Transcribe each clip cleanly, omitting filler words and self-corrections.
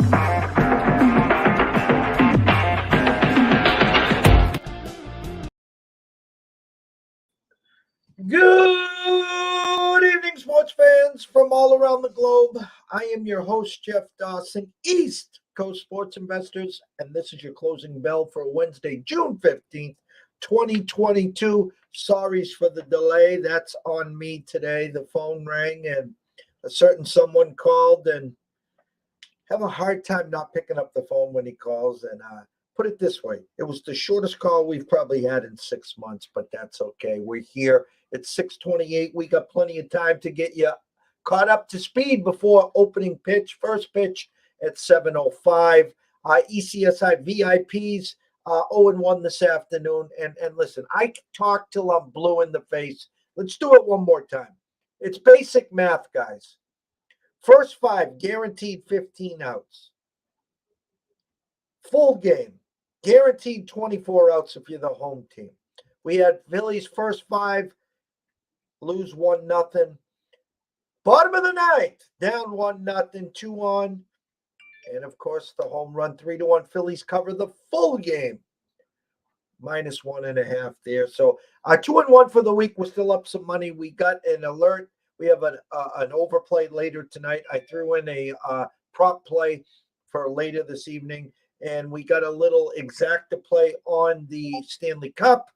Good evening, sports fans from all around the globe. I am your host, Jeff Dawson, East Coast Sports Investors, and this is your closing bell for Wednesday, June 15th, 2022. Sorry for the delay. That's on me today. The phone rang and a certain someone called and have a hard time not picking up the phone when he calls. And put it this way, it was the shortest call we've probably had in 6 months, but that's okay. We're here. It's 6:28. We got plenty of time to get you caught up to speed before opening pitch, first pitch at 7:05. ECSI VIPs 0-1 this afternoon. And listen, I can talk till I'm blue in the face. Let's do it one more time. It's basic math, guys. First five, guaranteed 15 outs. Full game, guaranteed 24 outs if you're the home team. We had Phillies first five, lose 1-0. Bottom of the ninth, down 1-0, 2 on. And of course, the home run 3-1. Phillies cover the full game. -1.5 there. So 2-1 for the week. We're still up some money. We got an alert. We have an overplay later tonight. I threw in a prop play for later this evening. And we got a little exacta play on the Stanley Cup.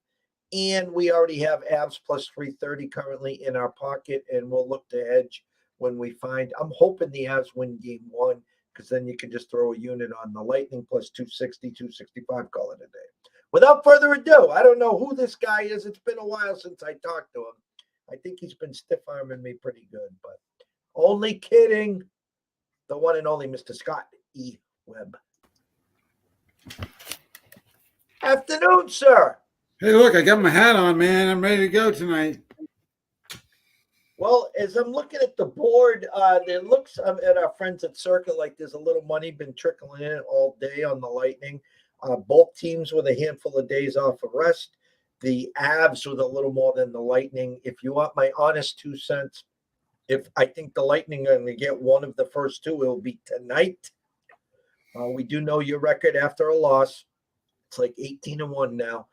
And we already have Aves plus 330 currently in our pocket, and we'll look to hedge when we find. I'm hoping the Avs win game one, because then you can just throw a unit on the Lightning plus 260, 265, call it a day. Without further ado, I don't know who this guy is. It's been a while since I talked to him. I think he's been stiff-arming me pretty good, but only kidding. The one and only Mr. Scott E. Webb. Afternoon, sir. Hey, look, I got my hat on, man. I'm ready to go tonight. Well, as I'm looking at the board, it looks at our friends at Circuit like there's a little money been trickling in all day on the Lightning. Both teams with a handful of days off of rest. The Avs with a little more than the Lightning. If you want my honest 2 cents, if I think the Lightning are going to get one of the first two, it'll be tonight. We do know your record after a loss. It's like 18-1 now.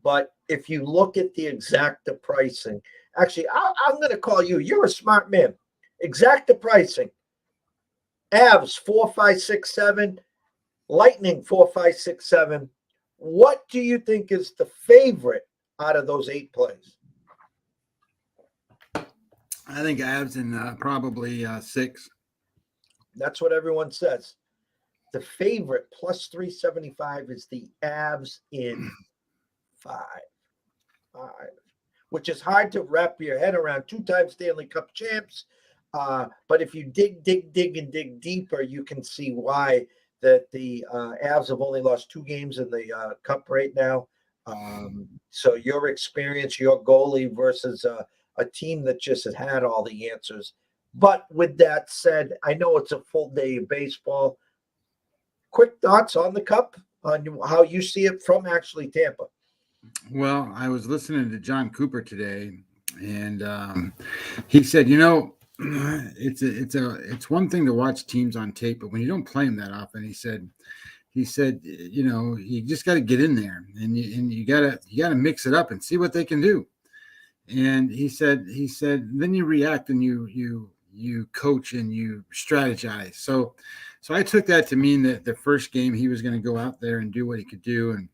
But if you look at the exacta pricing, actually, I'm going to call you. You're a smart man. Exacta pricing. Avs 4, 5, 6, 7. Lightning 4, 5, 6, 7. What do you think is the favorite out of those 8 plays? I think Avs in probably 6. That's what everyone says. The favorite plus 375 is the Avs in 5, which is hard to wrap your head around. 2-time Stanley Cup champs. But if you dig deeper, you can see why that the Avs have only lost 2 games in the Cup right now. So your experience, your goalie versus a team that just has had all the answers. But with that said, I know it's a full day of baseball. Quick thoughts on the Cup, on how you see it from actually Tampa. Well, I was listening to John Cooper today, and he said, it's one thing to watch teams on tape, but when you don't play them that often, he said, you just got to get in there and you got to mix it up and see what they can do. And he said, then you react and you coach and you strategize. So I took that to mean that the first game he was going to go out there and do what he could do. And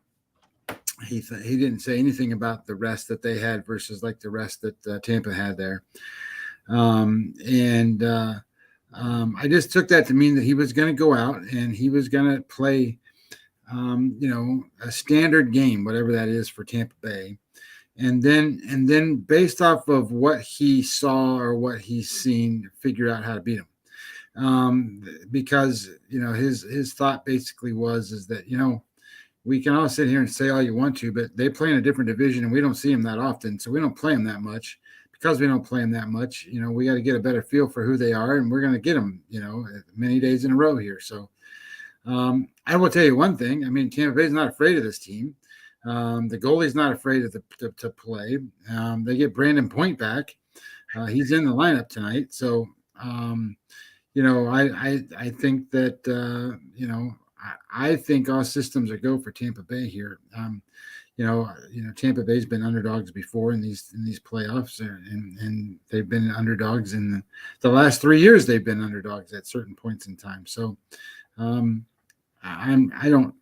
he didn't say anything about the rest that they had versus like the rest that Tampa had there. I just took that to mean that he was going to go out and he was going to play, a standard game, whatever that is for Tampa Bay. And then based off of what he saw or what he's seen, figure out how to beat him. Because, his thought basically is that, we can all sit here and say all you want to, but they play in a different division and we don't see them that often. So we don't play them that much. Because we don't play them that much, we got to get a better feel for who they are, and we're going to get them, many days in a row here. So I will tell you one thing. I mean, Tampa Bay's not afraid of this team. The goalie's not afraid of to play. They get Brandon Point back. He's in the lineup tonight. So, I think that I think all systems are go for Tampa Bay here. Tampa Bay's been underdogs before in these playoffs, and they've been underdogs in the last 3 years. They've been underdogs at certain points in time. So um, I know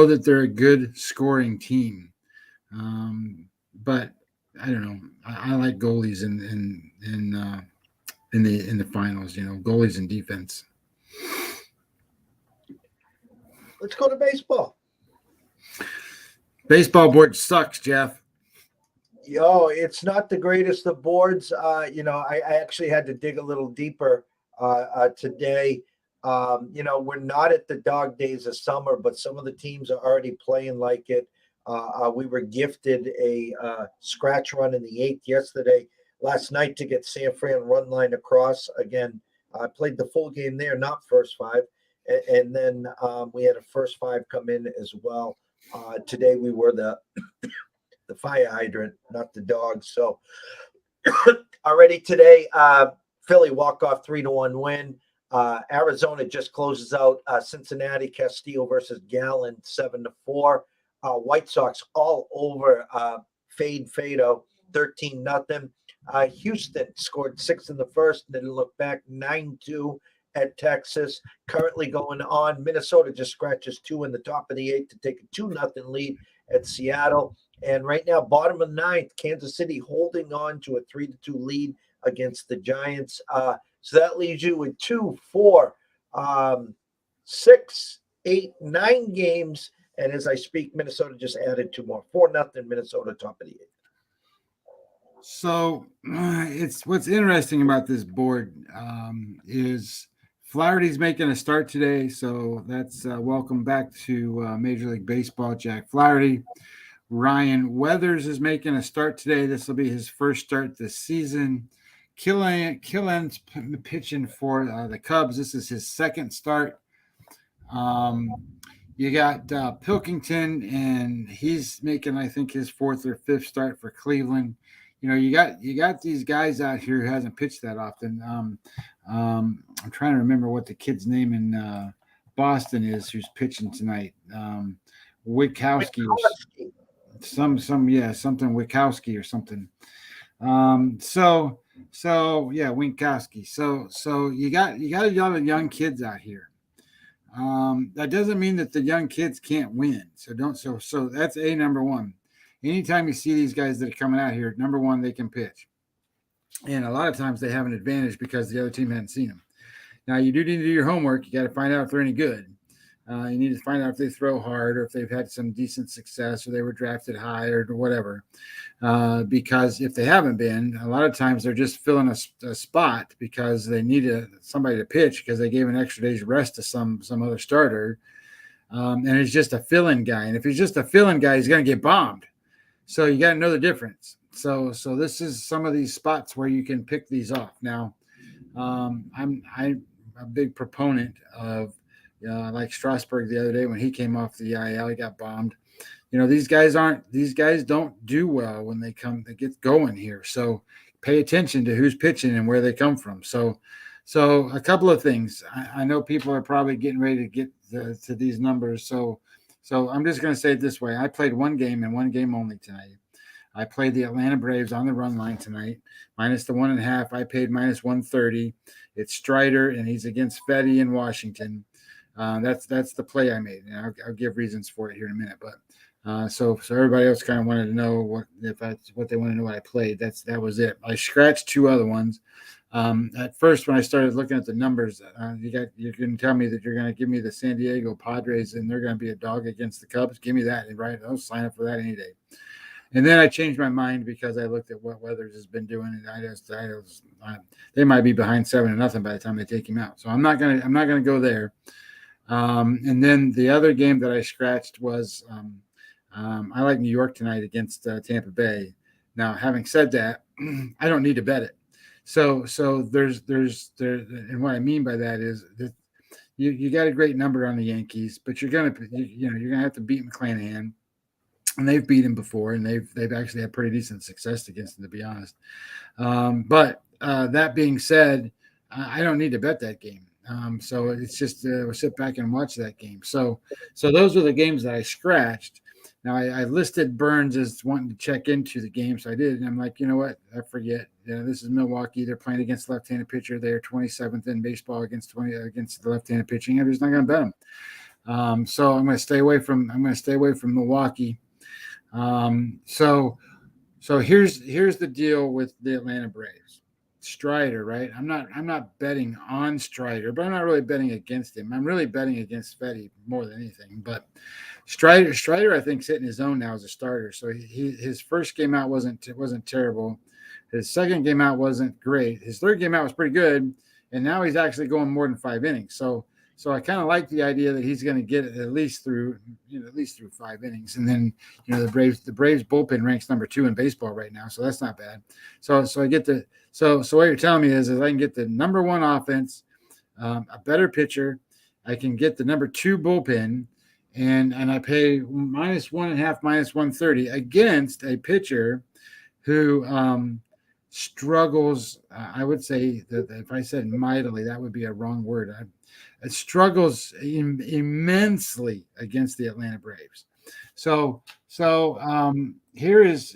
that they're a good scoring team, but I don't know. I like goalies in the finals. Goalies and defense. Let's go to baseball. Baseball board sucks, Jeff. It's not the greatest of boards. I actually had to dig a little deeper today. We're not at the dog days of summer, but some of the teams are already playing like it. We were gifted a scratch run in the eighth yesterday, last night to get San Fran run line across. Again, I played the full game there, not first five. And then we had a first five come in as well. Today we were the fire hydrant, not the dog. So already today, Philly walk-off 3-1 win. Arizona just closes out Cincinnati, Castillo versus Gallen 7-4. White Sox all over Fado 13-0. Houston scored 6 in the first, and then look back 9-2 at Texas. Currently going on, Minnesota just scratches 2 in the top of the eighth to take a 2-0 lead at Seattle. And right now, bottom of ninth, Kansas City holding on to a 3-2 lead against the Giants. So that leaves you with 2, 4, 6, 8, 9 games. And as I speak, Minnesota just added 2 more. 4-0 Minnesota, top of the eighth. So it's what's interesting about this board is Flaherty's making a start today. So that's welcome back to Major League Baseball, Jack Flaherty. Ryan Weathers is making a start today. This will be his first start this season. Killen's pitching for the Cubs. This is his second start. You got Pilkington, and he's making, I think, his fourth or fifth start for Cleveland. You got these guys out here who hasn't pitched that often. I'm trying to remember what the kid's name in Boston is who's pitching tonight. Witkowski. Something Witkowski or something. Winkowski. So you got a lot of young kids out here. That doesn't mean that the young kids can't win. So that's number one. Anytime you see these guys that are coming out here, number one, they can pitch. And a lot of times they have an advantage because the other team hadn't seen them. Now you do need to do your homework. You got to find out if they're any good. You need to find out if they throw hard or if they've had some decent success or they were drafted high or whatever. Because if they haven't been, a lot of times they're just filling a spot because they need somebody to pitch because they gave an extra day's rest to some other starter. And it's just a fill-in guy. And if he's just a fill-in guy, he's going to get bombed. So you got to know the difference. So this is some of these spots where you can pick these off. Now, I'm a big proponent of like Strasburg the other day when he came off the IL, he got bombed. These guys don't do well when they get going here. So pay attention to who's pitching and where they come from. So a couple of things. I know people are probably getting ready to get to these numbers. So I'm just going to say it this way. I played one game and one game only tonight. I played the Atlanta Braves on the run line tonight, minus the 1.5. I paid minus 130. It's Strider, and he's against Fetty in Washington. That's the play I made, and I'll give reasons for it here in a minute. But so everybody else kind of wanted to know what they want to know what I played. That was it. I scratched 2 other ones. At first, when I started looking at the numbers, you're going to tell me that you're going to give me the San Diego Padres and they're going to be a dog against the Cubs. Give me that, right? I'll sign up for that any day. And then I changed my mind because I looked at what Weathers has been doing, and they might be behind 7-0 by the time they take him out. So I'm not gonna go there. And then the other game that I scratched was I like New York tonight against Tampa Bay. Now, having said that, I don't need to bet it. So there's and what I mean by that is that you got a great number on the Yankees, but you're gonna have to beat McClanahan. And they've beat him before, and they've actually had pretty decent success against him, to be honest. But that being said, I don't need to bet that game. So it's just we'll sit back and watch that game. So those are the games that I scratched. Now I listed Burns as wanting to check into the game, so I did, and I'm like, you know what? I forget. This is Milwaukee. They're playing against left-handed pitcher. They're 27th in baseball against the left-handed pitching. I'm just not going to bet them. So I'm going to stay away from Milwaukee. So here's the deal with the Atlanta Braves. Strider, right? I'm not betting on Strider, but I'm not really betting against him. I'm really betting against Fetty more than anything. But Strider, I think, hitting his zone now as a starter. So his first game out wasn't terrible. His second game out wasn't great. His third game out was pretty good, and now he's actually going more than 5 innings. So I kind of like the idea that he's going to get it at least through 5 innings, and then the Braves bullpen ranks number 2 in baseball right now, so that's not bad. So I get the so what you're telling me is I can get the number 1 offense, a better pitcher, I can get the number 2 bullpen, and I pay -1.5, -130 against a pitcher who struggles. I would say that if I said mightily, that would be a wrong word. It struggles immensely against the Atlanta Braves. So here is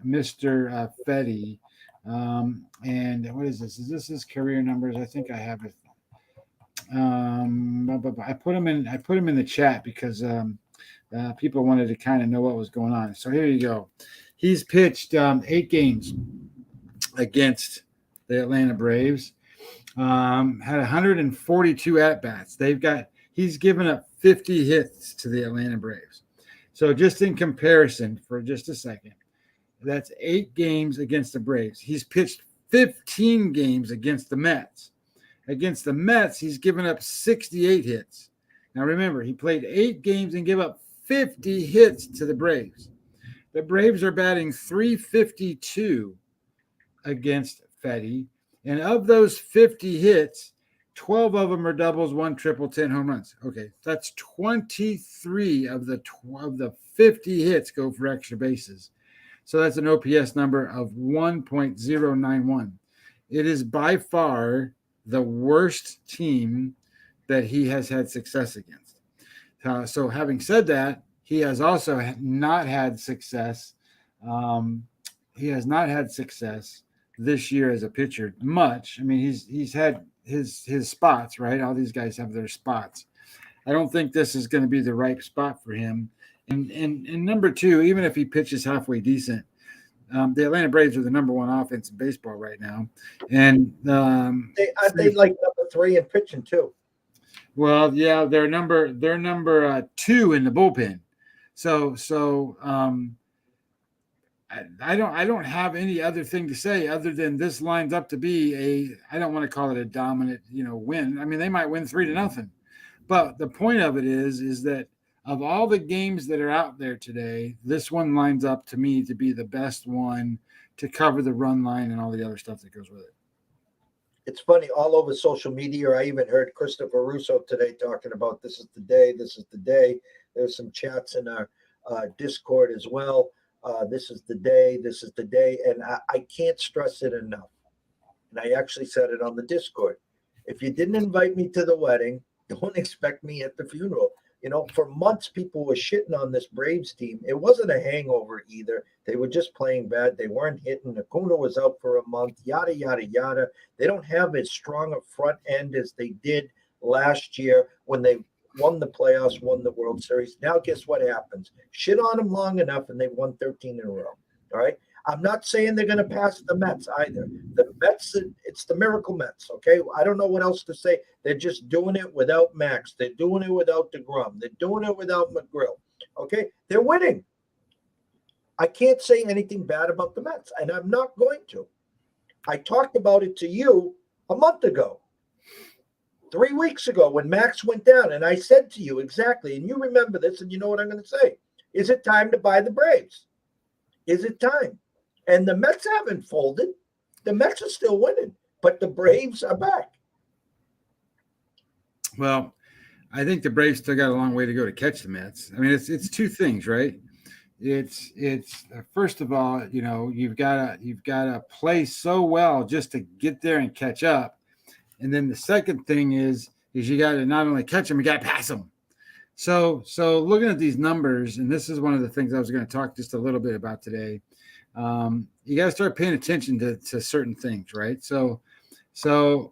Mr. Fetty, and what is this? Is this his career numbers? I think I have it. I put him in the chat because people wanted to kind of know what was going on. So here you go. He's pitched 8 games against the Atlanta Braves. Had 142 at-bats. He's given up 50 hits to the Atlanta Braves. So just in comparison, for just a second, that's 8 games against the Braves. He's pitched 15 games against the Mets. Against the Mets, he's given up 68 hits. Now remember, he played 8 games and gave up 50 hits to the Braves. The Braves are batting .352 against Fetty. And of those 50 hits, 12 of them are doubles, 1 triple, 10 home runs. Okay, that's 23 of the 50 hits go for extra bases. So that's an OPS number of 1.091. It is by far the worst team that he has had success against. So having said that, he has also not had success. He has not had success this year as a pitcher much. I mean, he's had his spots, right? All these guys have their spots. I don't think this is going to be the right spot for him. And number 2, even if he pitches halfway decent, the Atlanta Braves are the number 1 offense in baseball right now. And they like number 3 in pitching too. Well, yeah, they're number 2 in the bullpen. So I don't have any other thing to say other than this lines up to be I don't want to call it a dominant, win. I mean, they might win 3-0. But the point of it is that of all the games that are out there today, this one lines up to me to be the best one to cover the run line and all the other stuff that goes with it. It's funny, all over social media. I even heard Christopher Russo today talking about this is the day. This is the day. There's some chats in our Discord as well. This is the day. This is the day. And I can't stress it enough. And I actually said it on the Discord. If you didn't invite me to the wedding, don't expect me at the funeral. For months, people were shitting on this Braves team. It wasn't a hangover either. They were just playing bad. They weren't hitting. Acuna was out for a month, yada, yada, yada. They don't have as strong a front end as they did last year when they won the playoffs, won the World Series. Now, guess what happens? Shit on them long enough, and they won 13 in a row. All right? I'm not saying they're going to pass the Mets either. The Mets, it's the miracle Mets, okay? I don't know what else to say. They're just doing it without Max. They're doing it without DeGrom. They're doing it without McGrill, okay? They're winning. I can't say anything bad about the Mets, and I'm not going to. I talked about it to you a month ago, 3 weeks ago when Max went down, and I said to you exactly, and you remember this, and you know what I'm going to say. Is it time to buy the Braves? Is it time? And the Mets haven't folded. The Mets are still winning, but the Braves are back. Well, I think the Braves still got a long way to go to catch the Mets. I mean, it's 2 things, right? it's first of all, you've got to play so well just to get there and catch up, and then the second thing is you got to not only catch them, you got to pass them. So looking at these numbers, and this is one of the things I was going to talk just a little bit about today. You got to start paying attention to certain things, right? The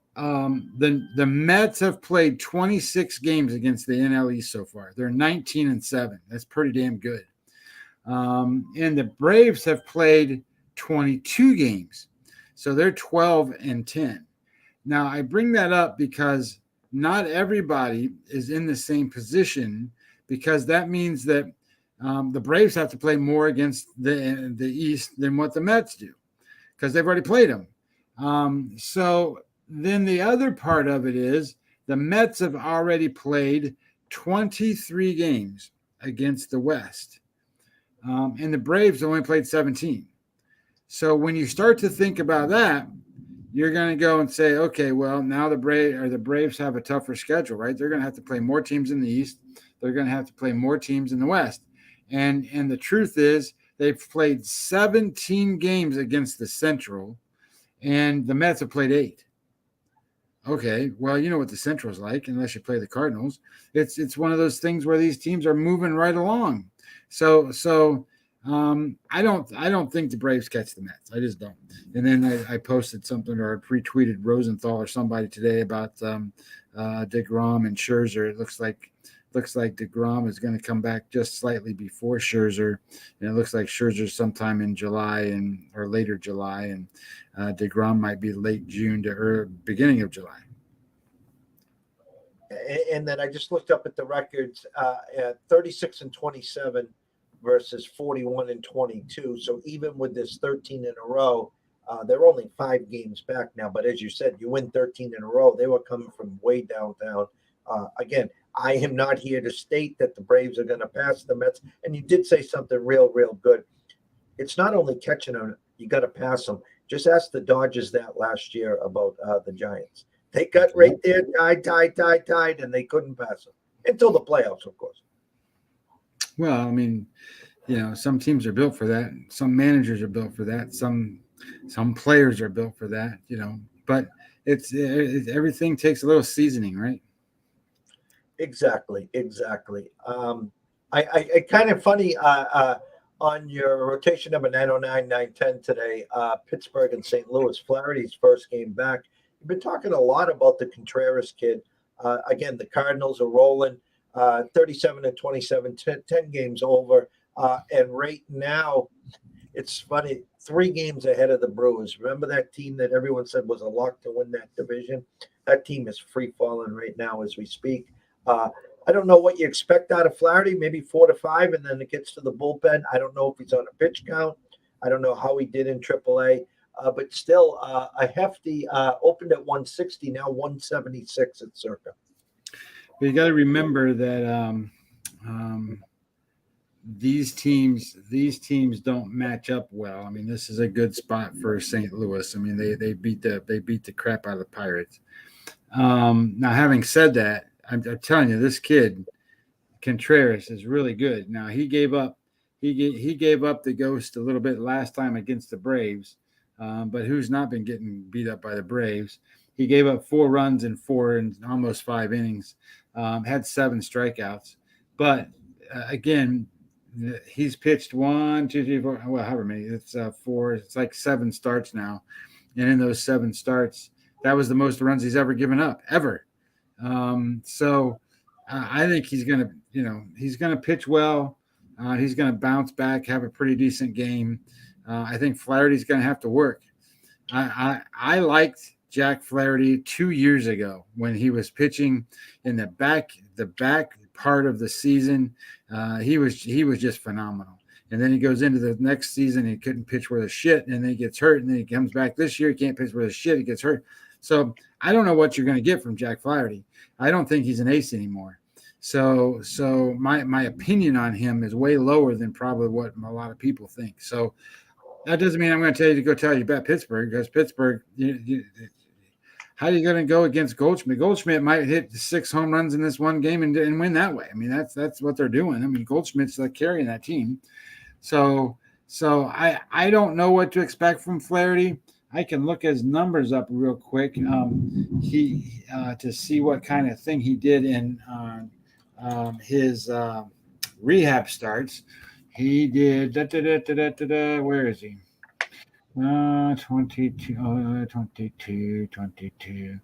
Mets have played 26 games against the NL East so far. They're 19-7. That's pretty damn good. And the Braves have played 22 games, so they're 12-10. Now I bring that up because not everybody is in the same position, because that means that the Braves have to play more against the East than what the Mets do, because they've already played them. So then the other part of it is the Mets have already played 23 games against the West, and the Braves only played 17. So when you start to think about that, you're going to go and say, okay, well, now the Braves have a tougher schedule, right? They're going to have to play more teams in the East. They're going to have to play more teams in the West. And the truth is, they've played 17 games against the Central, and the Mets have played 8. Okay, well, you know what the Central is like, unless you play the Cardinals. It's one of those things where these teams are moving right along. So I don't think the Braves catch the Mets. I just don't. And then I posted something, or I retweeted Rosenthal or somebody today about DeGrom and Scherzer. It looks like DeGrom is going to come back just slightly before Scherzer, and it looks like Scherzer sometime in July or later July, and DeGrom might be late June to beginning of July. And then I just looked up at the records, at 36-27 versus 41-22. So even with this 13 in a row, they're only 5 games back now. But as you said, you win 13 in a row. They were coming from way downtown. Again, I am not here to state that the Braves are going to pass the Mets. And you did say something real good. It's not only catching them, you got to pass them. Just ask the Dodgers that last year about the Giants. They got right there, tied, and they couldn't pass them until the playoffs, of course. Well, I mean, some teams are built for that. Some managers are built for that. Some players are built for that. But it's everything takes a little seasoning, right? Exactly. I kind of funny on your rotation number 909, 910 today, Pittsburgh and St. Louis, Flaherty's first game back. You've been talking a lot about the Contreras kid. Again, the Cardinals are rolling 37-27, 10 games over. And right now, it's funny, 3 games ahead of the Brewers. Remember that team that everyone said was a lock to win that division? That team is free falling right now as we speak. I don't know what you expect out of Flaherty, maybe 4 to 5, and then it gets to the bullpen. I don't know if he's on a pitch count. I don't know how he did in AAA. But still, a hefty opened at 160, now 176 at Circa. But you got to remember that these teams don't match up well. I mean, this is a good spot for St. Louis. I mean, they beat the crap out of the Pirates. Now, having said that, I'm telling you, this kid Contreras is really good. Now he gave up the ghost a little bit last time against the Braves, but who's not been getting beat up by the Braves? He gave up 4 runs in 4 and almost 5 innings, had 7 strikeouts, but again, he's pitched 1, 2, 3, 4. Well, however many. It's 4. It's like 7 starts now, and in those 7 starts, that was the most runs he's ever given up ever. So I think he's gonna pitch well. He's gonna bounce back, have a pretty decent game. I think Flaherty's gonna have to work. I liked Jack Flaherty 2 years ago when he was pitching in the back part of the season. He was just phenomenal. And then he goes into the next season, he couldn't pitch worth a shit, and then he gets hurt, and then he comes back this year, he can't pitch worth a shit, he gets hurt. So I don't know what you're going to get from Jack Flaherty. I don't think he's an ace anymore. So my opinion on him is way lower than probably what a lot of people think. So that doesn't mean I'm going to tell you to go tell you about Pittsburgh, because Pittsburgh, how are you going to go against Goldschmidt? Goldschmidt might hit 6 home runs in this one game and win that way. I mean, that's what they're doing. I mean, Goldschmidt's like carrying that team. So I don't know what to expect from Flaherty. I can look his numbers up real quick. He to see what kind of thing he did in his rehab starts. He did. Where is he? 22, 22.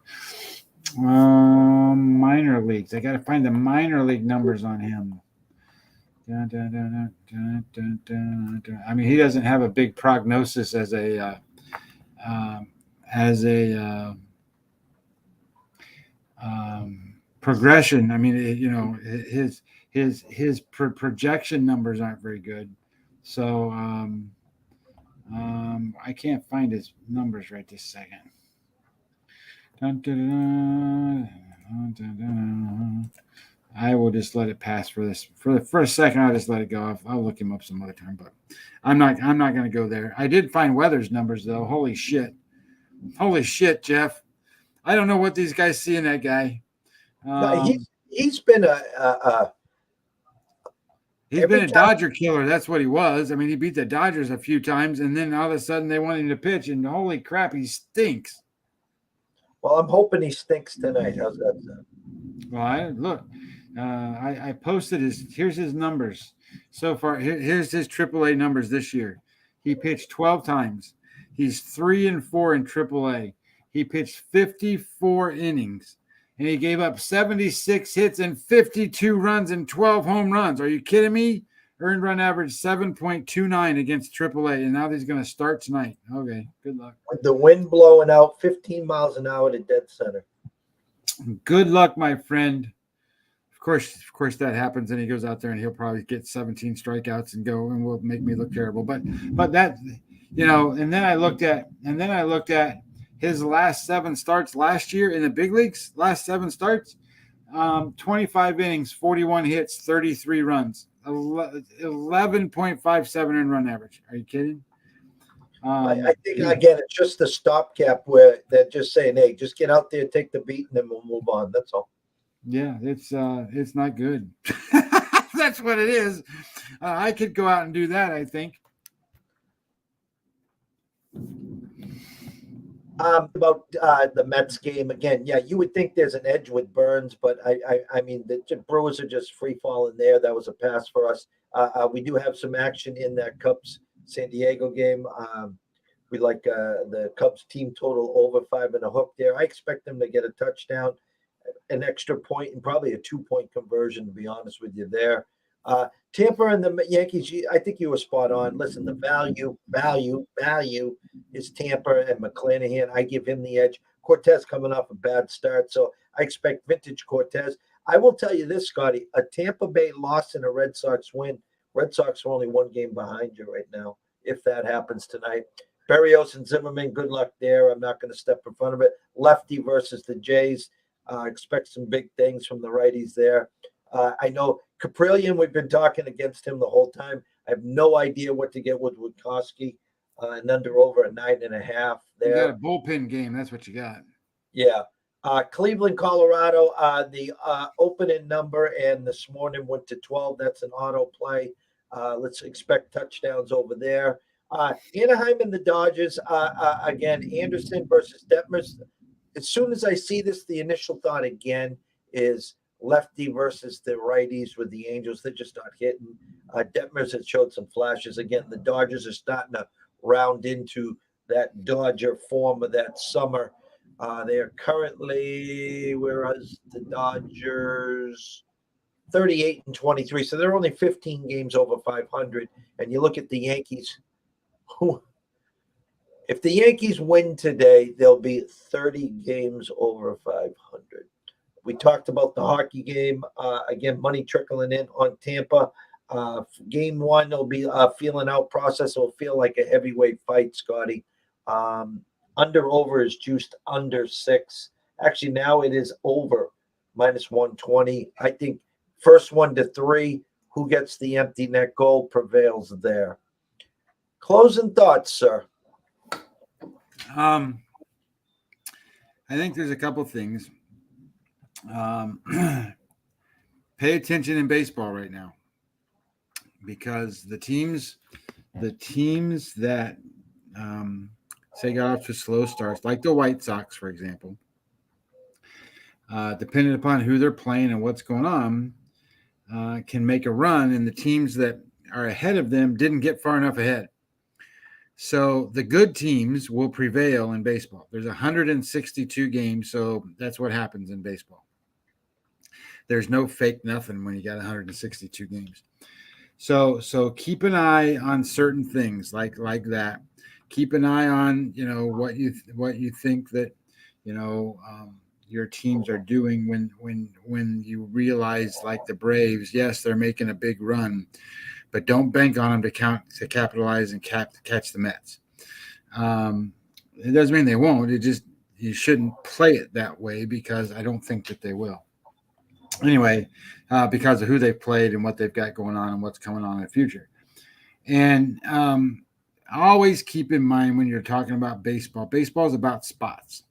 Minor leagues. I got to find the minor league numbers on him. I mean, he doesn't have a big prognosis um, as a progression. I mean, his projection numbers aren't very good. So I can't find his numbers right this second. I will just let it pass for this for a second. I'll just let it go. I'll look him up some other time, but I'm not going to go there. I did find Weathers numbers though. Holy shit, Jeff. I don't know what these guys see in that guy. No, he's been He's been a Dodger killer. That's what he was. I mean, he beat the Dodgers a few times, and then all of a sudden they want him to pitch, and holy crap, he stinks. Well, I'm hoping he stinks tonight. How's that sound? Well, I posted here's his numbers so far. Here's his AAA numbers this year. He pitched 12 times. He's 3-4 in AAA. He pitched 54 innings, and he gave up 76 hits and 52 runs and 12 home runs. Are you kidding me? Earned run average 7.29 against AAA, and now he's going to start tonight. Okay, good luck. With the wind blowing out 15 miles an hour to dead center. Good luck, my friend. Of course, that happens, and he goes out there and he'll probably get 17 strikeouts and go and will make me look terrible. But that, and then I looked at his last 7 starts last year in the big leagues. Last 7 starts, 25 innings, 41 hits, 33 runs, 11.57 in run average. Are you kidding? I think again, it's just the stopgap where they're just saying, "Hey, just get out there, take the beat, and then we'll move on." That's all. Yeah, it's not good. That's what it is. I could go out and do that, I think. About the Mets game again. Yeah, you would think there's an edge with Burns, but I mean the Brewers are just free falling there. That was a pass for us. We do have some action in that Cubs San Diego game. We like the Cubs team total over 5.5 there. I expect them to get a touchdown, an extra point, and probably a 2-point conversion, to be honest with you there. Tampa and the Yankees, I think you were spot on. Listen, the value is Tampa and McClanahan. I give him the edge. Cortez coming off a bad start, so I expect vintage Cortez. I will tell you this, Scotty, a Tampa Bay loss and a Red Sox win. Red Sox are only 1 game behind you right now, if that happens tonight. Berrios and Zimmerman, good luck there. I'm not going to step in front of it. Lefty versus the Jays. Expect some big things from the righties there. I know Caprillion, we've been talking against him the whole time. I have no idea what to get with Witkowski and under over a 9.5 there. You got a bullpen game. That's what you got. Yeah. Cleveland, Colorado, the opening number, and this morning went to 12. That's an auto play. Let's expect touchdowns over there. Anaheim and the Dodgers, again, Anderson versus Detmers. As soon as I see this, the initial thought again is lefty versus the righties with the Angels. They're just not hitting. Detmers has showed some flashes. Again, the Dodgers are starting to round into that Dodger form of that summer. They are currently, whereas the Dodgers 38-23, so they're only 15 games over 500. And you look at the Yankees, who, if the Yankees win today, they'll be 30 games over 500. We talked about the hockey game. Again, money trickling in on Tampa. Game 1 will be a feeling out process. It'll feel like a heavyweight fight, Scotty. Under over is juiced under 6. Actually, now it is over -120. I think first 1 to 3, who gets the empty net goal prevails there. Closing thoughts, sir. I think there's a couple things. Pay attention in baseball right now. because the teams that say got off to slow starts, like the White Sox, for example, depending upon who they're playing and what's going on, can make a run, and the teams that are ahead of them didn't get far enough ahead. So the good teams will prevail in baseball. There's 162 games, so that's what happens in baseball. There's no fake nothing when you got 162 games. So keep an eye on certain things like that. Keep an eye on what you think that your teams are doing when you realize, like the Braves, yes, they're making a big run, but don't bank on them to capitalize and catch the Mets. It doesn't mean they won't. You shouldn't play it that way, because I don't think that they will. Anyway, because of who they've played and what they've got going on and what's coming on in the future. And always keep in mind when you're talking about baseball is about spots.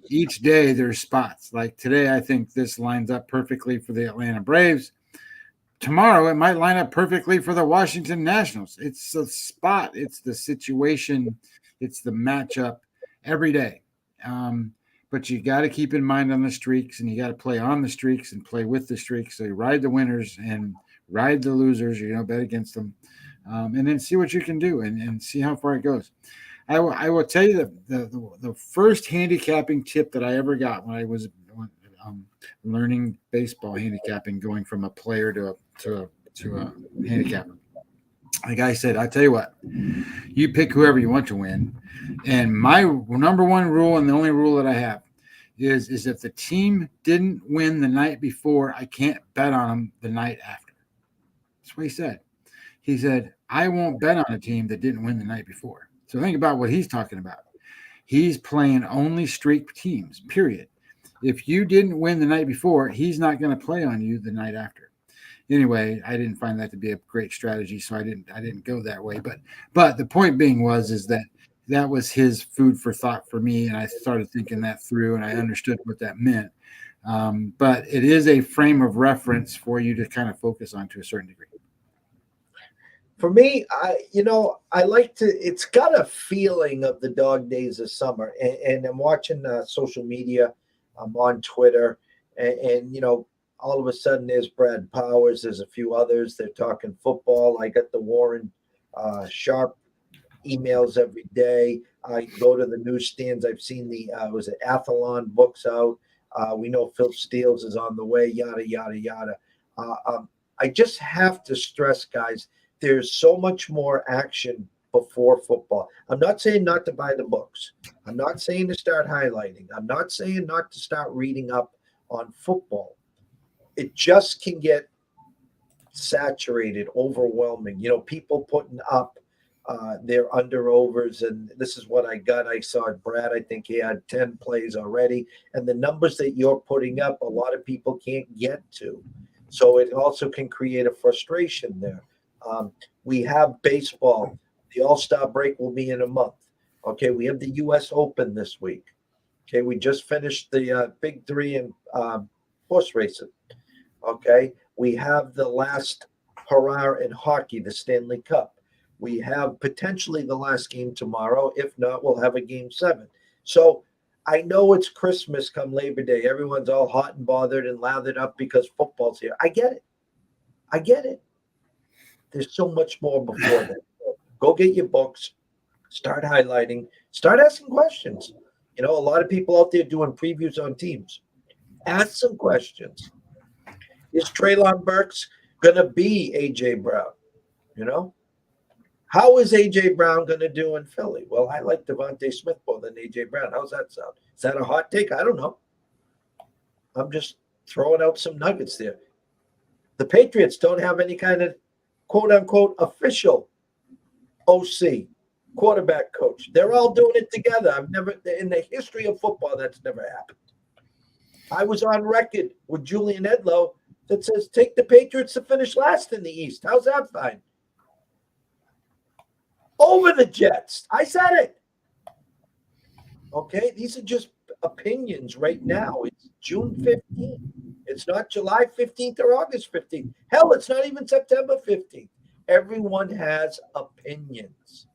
Each day there's spots. Like today, I think this lines up perfectly for the Atlanta Braves. Tomorrow, it might line up perfectly for the Washington Nationals. It's the spot. It's the situation. It's the matchup every day. But you got to keep in mind on the streaks, and you got to play on the streaks and play with the streaks. So you ride the winners and ride the losers, bet against them, and then see what you can do and see how far it goes. I will tell you that the first handicapping tip that I ever got when I was learning baseball handicapping, going from a player to a handicapper. The guy said, I tell you what, you pick whoever you want to win. And my number one rule, and the only rule that I have, is if the team didn't win the night before, I can't bet on them the night after. That's what he said. He said, I won't bet on a team that didn't win the night before. So think about what he's talking about. He's playing only streak teams, period. If you didn't win the night before, he's not going to play on you the night after. Anyway, I didn't find that to be a great strategy, so I didn't go that way. But the point being is that was his food for thought for me, and I started thinking that through, and I understood what that meant. But it is a frame of reference for you to kind of focus on to a certain degree. For me, I like to. It's got a feeling of the dog days of summer, and I'm watching social media. I'm on Twitter, and all of a sudden there's Brad Powers. There's a few others. They're talking football. I got the Warren Sharp emails every day. I go to the newsstands. I've seen the Athlon books out. We know Phil Steele is on the way. Yada yada yada. I just have to stress, guys. There's so much more action before football. I'm not saying not to buy the books. I'm not saying to start highlighting. I'm not saying not to start reading up on football. It just can get saturated, overwhelming. People putting up their under-overs, and this is what I got. I saw Brad, I think he had 10 plays already, and the numbers that you're putting up, a lot of people can't get to. So it also can create a frustration there. We have baseball. The All-Star break will be in a month. Okay, we have the U.S. Open this week. Okay, we just finished the Big Three in horse racing. Okay, we have the last hurrah in hockey, the Stanley Cup. We have potentially the last game tomorrow. If not, we'll have a game 7. So I know it's Christmas come Labor Day. Everyone's all hot and bothered and lathered up because football's here. I get it. There's so much more before that. Go get your books, start highlighting, start asking questions. A lot of people out there doing previews on teams. Ask some questions. Is Treylon Burks going to be A.J. Brown? How is A.J. Brown going to do in Philly? Well, I like Devontae Smith more than A.J. Brown. How's that sound? Is that a hot take? I don't know. I'm just throwing out some nuggets there. The Patriots don't have any kind of quote-unquote official OC, quarterback coach. They're all doing it together. I've never, in the history of football, that's never happened. I was on record with Julian Edlow that says, take the Patriots to finish last in the East. How's that fine? Over the Jets. I said it. Okay, these are just opinions right now. It's June 15th. It's not July 15th or August 15th. Hell, it's not even September 15th. Everyone has opinions.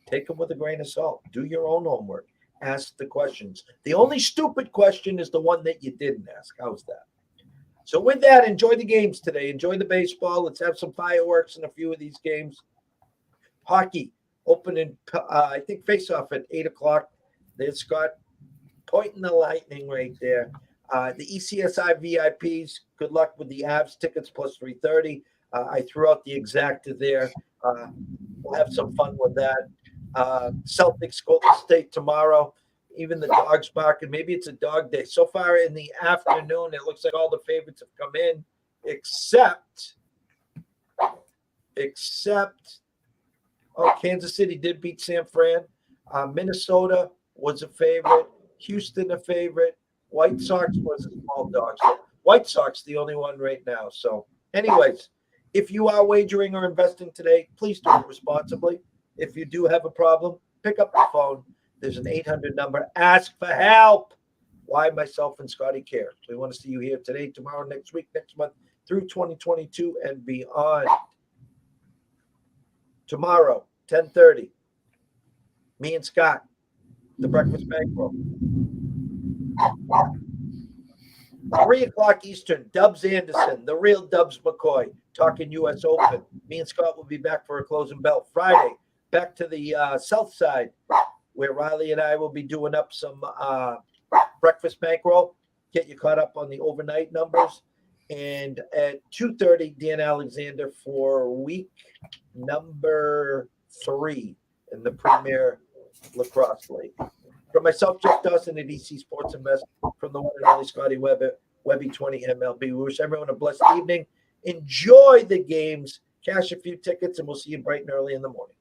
Take them with a grain of salt. Do your own homework. Ask the questions. The only stupid question is the one that you didn't ask. How's that? So with that, enjoy the games today. Enjoy the baseball. Let's have some fireworks in a few of these games. Hockey opening, I think, face-off at 8 o'clock. There's Scott pointing the lightning right there. The ECSI VIPs, good luck with the Aves tickets plus 330. I threw out the exacta there. We'll have some fun with that. Celtics Golden State tomorrow. Even the dogs barking. Maybe it's a dog day. So far in the afternoon, it looks like all the favorites have come in, except Kansas City did beat San Fran. Minnesota was a favorite. Houston a favorite. White Sox was a small dog. So White Sox the only one right now. So anyways, if you are wagering or investing today, please do it responsibly. If you do have a problem, pick up the phone. There's an 800 number. Ask for help. Why myself and Scotty care. We want to see you here today, tomorrow, next week, next month, through 2022 and beyond. Tomorrow, 10:30. Me and Scott, the Breakfast Bankroll. 3 o'clock Eastern, Dubs Anderson, the real Dubs McCoy, talking U.S. Open. Me and Scott will be back for a closing bell. Friday, back to the south side, where Riley and I will be doing up some Breakfast Bankroll, get you caught up on the overnight numbers. And at 2:30, Dan Alexander for week number 3 in the Premier Lacrosse League. For myself, Jeff Dawson at EC Sports Invest, from the one and only Scotty Webby 20 MLB. We wish everyone a blessed evening. Enjoy the games, cash a few tickets, and we'll see you bright and early in the morning.